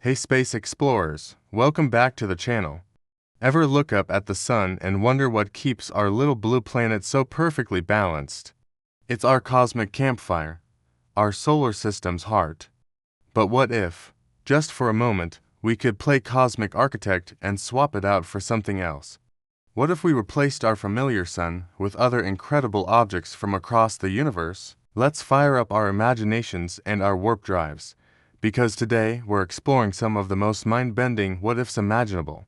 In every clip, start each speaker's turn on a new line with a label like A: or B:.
A: Hey space explorers, welcome back to the channel. Ever look up at the sun and wonder what keeps our little blue planet so perfectly balanced? It's our cosmic campfire, our solar system's heart. But what if, just for a moment, we could play cosmic architect and swap it out for something else? What if we replaced our familiar sun with other incredible objects from across the universe? Let's fire up our imaginations and our warp drives, because today we're exploring some of the most mind-bending what-ifs imaginable.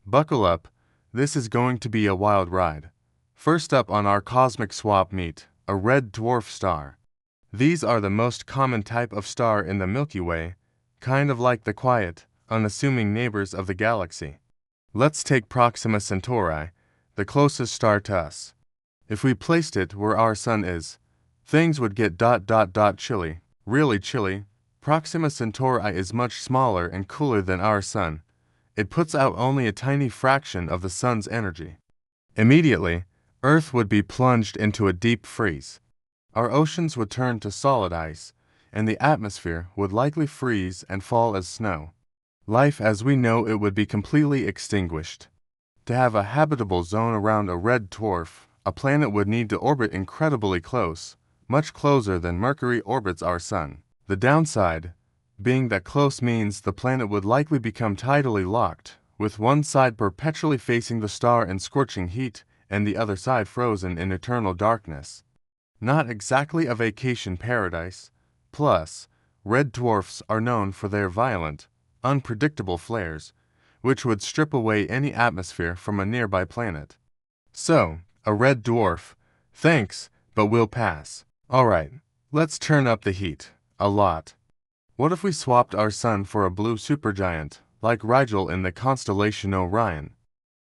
A: Buckle up, this is going to be a wild ride. First up on our cosmic swap meet, a red dwarf star. These are the most common type of star in the Milky Way, kind of like the quiet, unassuming neighbors of the galaxy. Let's take Proxima Centauri, the closest star to us. If we placed it where our sun is, things would get chilly, really chilly. Proxima Centauri is much smaller and cooler than our sun. It puts out only a tiny fraction of the sun's energy. Immediately, Earth would be plunged into a deep freeze. Our oceans would turn to solid ice, and the atmosphere would likely freeze and fall as snow. Life as we know it would be completely extinguished. To have a habitable zone around a red dwarf, a planet would need to orbit incredibly close, much closer than Mercury orbits our sun. The downside being that close means the planet would likely become tidally locked, with one side perpetually facing the star in scorching heat and the other side frozen in eternal darkness. Not exactly a vacation paradise. Plus, red dwarfs are known for their violent, unpredictable flares, which would strip away any atmosphere from a nearby planet. So, a red dwarf, thanks, but we'll pass. Alright, let's turn up the heat. A lot. What if we swapped our sun for a blue supergiant, like Rigel in the constellation Orion?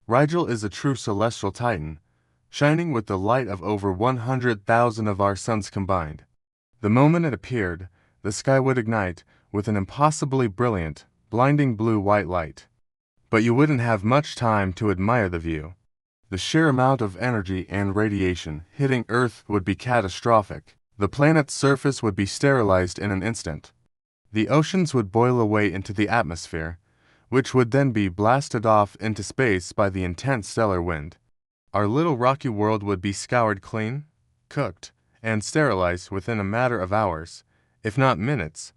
A: Rigel is a true celestial titan, shining with the light of over 100,000 of our suns combined. The moment it appeared, the sky would ignite with an impossibly brilliant, blinding blue-white light. But you wouldn't have much time to admire the view. The sheer amount of energy and radiation hitting Earth would be catastrophic. The planet's surface would be sterilized in an instant. The oceans would boil away into the atmosphere, which would then be blasted off into space by the intense stellar wind. Our little rocky world would be scoured clean, cooked, and sterilized within a matter of hours, if not minutes.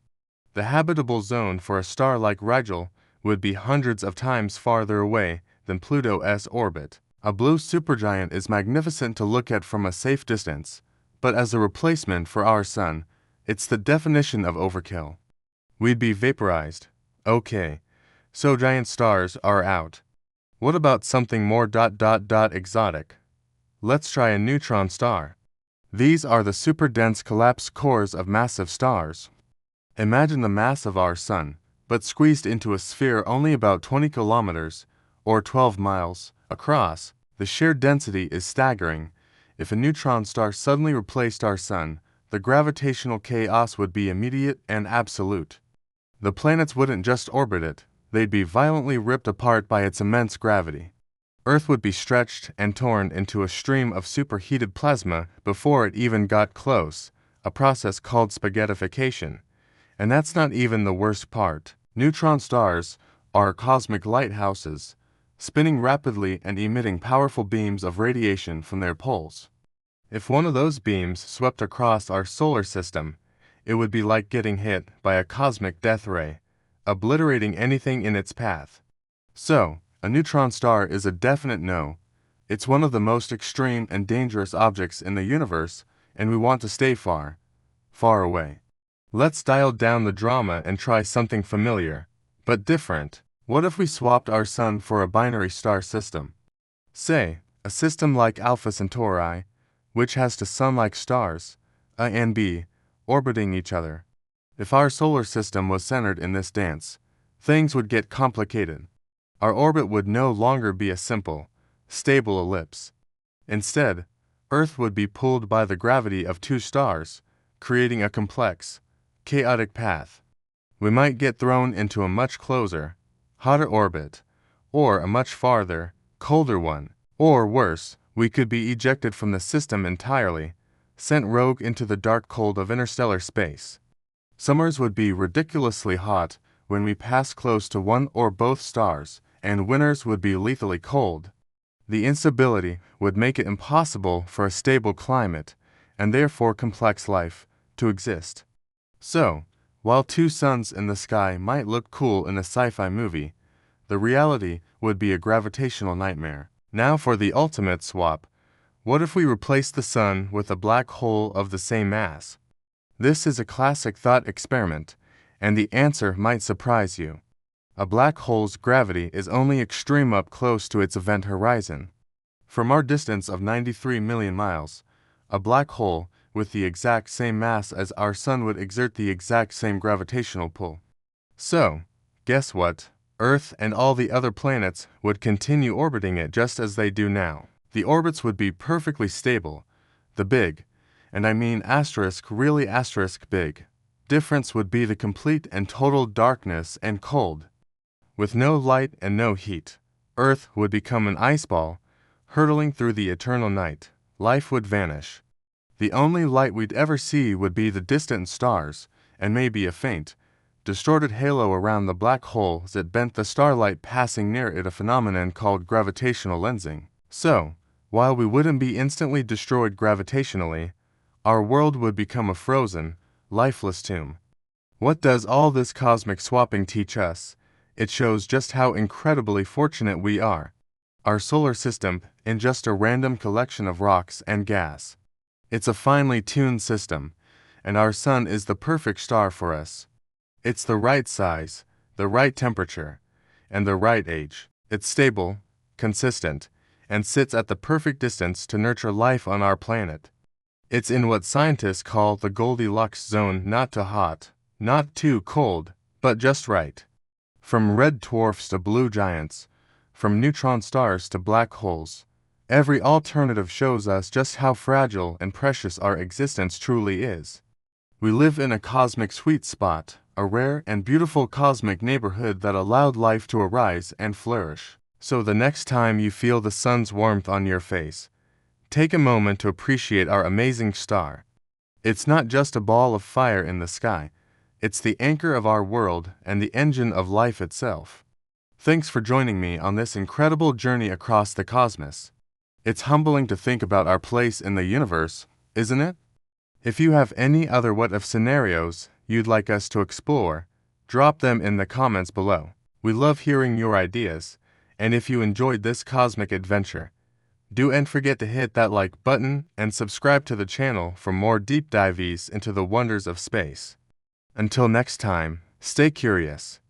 A: The habitable zone for a star like Rigel would be hundreds of times farther away than Pluto's orbit. A blue supergiant is magnificent to look at from a safe distance, but as a replacement for our sun, it's the definition of overkill. We'd be vaporized. Okay, so giant stars are out. What about something more exotic? Let's try a neutron star. These are the super-dense collapsed cores of massive stars. Imagine the mass of our sun, but squeezed into a sphere only about 20 kilometers, or 12 miles, across. The sheer density is staggering. If a neutron star suddenly replaced our sun, the gravitational chaos would be immediate and absolute. The planets wouldn't just orbit it, they'd be violently ripped apart by its immense gravity. Earth would be stretched and torn into a stream of superheated plasma before it even got close, a process called spaghettification. And that's not even the worst part. Neutron stars are cosmic lighthouses, spinning rapidly and emitting powerful beams of radiation from their poles. If one of those beams swept across our solar system, it would be like getting hit by a cosmic death ray, obliterating anything in its path. So, a neutron star is a definite no. It's one of the most extreme and dangerous objects in the universe, and we want to stay far, far away. Let's dial down the drama and try something familiar, but different. What if we swapped our sun for a binary star system? Say, a system like Alpha Centauri, which has two sun-like stars, A and B, orbiting each other. If our solar system was centered in this dance, things would get complicated. Our orbit would no longer be a simple, stable ellipse. Instead, Earth would be pulled by the gravity of two stars, creating a complex, chaotic path. We might get thrown into a much closer, hotter orbit, or a much farther, colder one, or worse, we could be ejected from the system entirely, sent rogue into the dark cold of interstellar space. Summers would be ridiculously hot, when we pass close to one or both stars, and winters would be lethally cold. The instability would make it impossible for a stable climate, and therefore complex life, to exist. So, while two suns in the sky might look cool in a sci-fi movie, the reality would be a gravitational nightmare. Now for the ultimate swap. What if we replace the sun with a black hole of the same mass? This is a classic thought experiment, and the answer might surprise you. A black hole's gravity is only extreme up close to its event horizon. From our distance of 93 million miles, a black hole with the exact same mass as our sun would exert the exact same gravitational pull. So, guess what? Earth and all the other planets would continue orbiting it just as they do now. The orbits would be perfectly stable. The big, and I mean really big, difference would be the complete and total darkness and cold. With no light and no heat, Earth would become an ice ball, hurtling through the eternal night. Life would vanish. The only light we'd ever see would be the distant stars, and maybe a faint, distorted halo around the black hole that bent the starlight passing near it, a phenomenon called gravitational lensing. So, while we wouldn't be instantly destroyed gravitationally, our world would become a frozen, lifeless tomb. What does all this cosmic swapping teach us? It shows just how incredibly fortunate we are. Our solar system isn't just a random collection of rocks and gas. It's a finely tuned system, and our sun is the perfect star for us. It's the right size, the right temperature, and the right age. It's stable, consistent, and sits at the perfect distance to nurture life on our planet. It's in what scientists call the Goldilocks zone, not too hot, not too cold, but just right. From red dwarfs to blue giants, from neutron stars to black holes, every alternative shows us just how fragile and precious our existence truly is. We live in a cosmic sweet spot, a rare and beautiful cosmic neighborhood that allowed life to arise and flourish. So the next time you feel the sun's warmth on your face, take a moment to appreciate our amazing star. It's not just a ball of fire in the sky, it's the anchor of our world and the engine of life itself. Thanks for joining me on this incredible journey across the cosmos. It's humbling to think about our place in the universe, isn't it? If you have any other what-if scenarios you'd like us to explore, drop them in the comments below. We love hearing your ideas, and if you enjoyed this cosmic adventure, don't forget to hit that like button and subscribe to the channel for more deep dives into the wonders of space. Until next time, stay curious.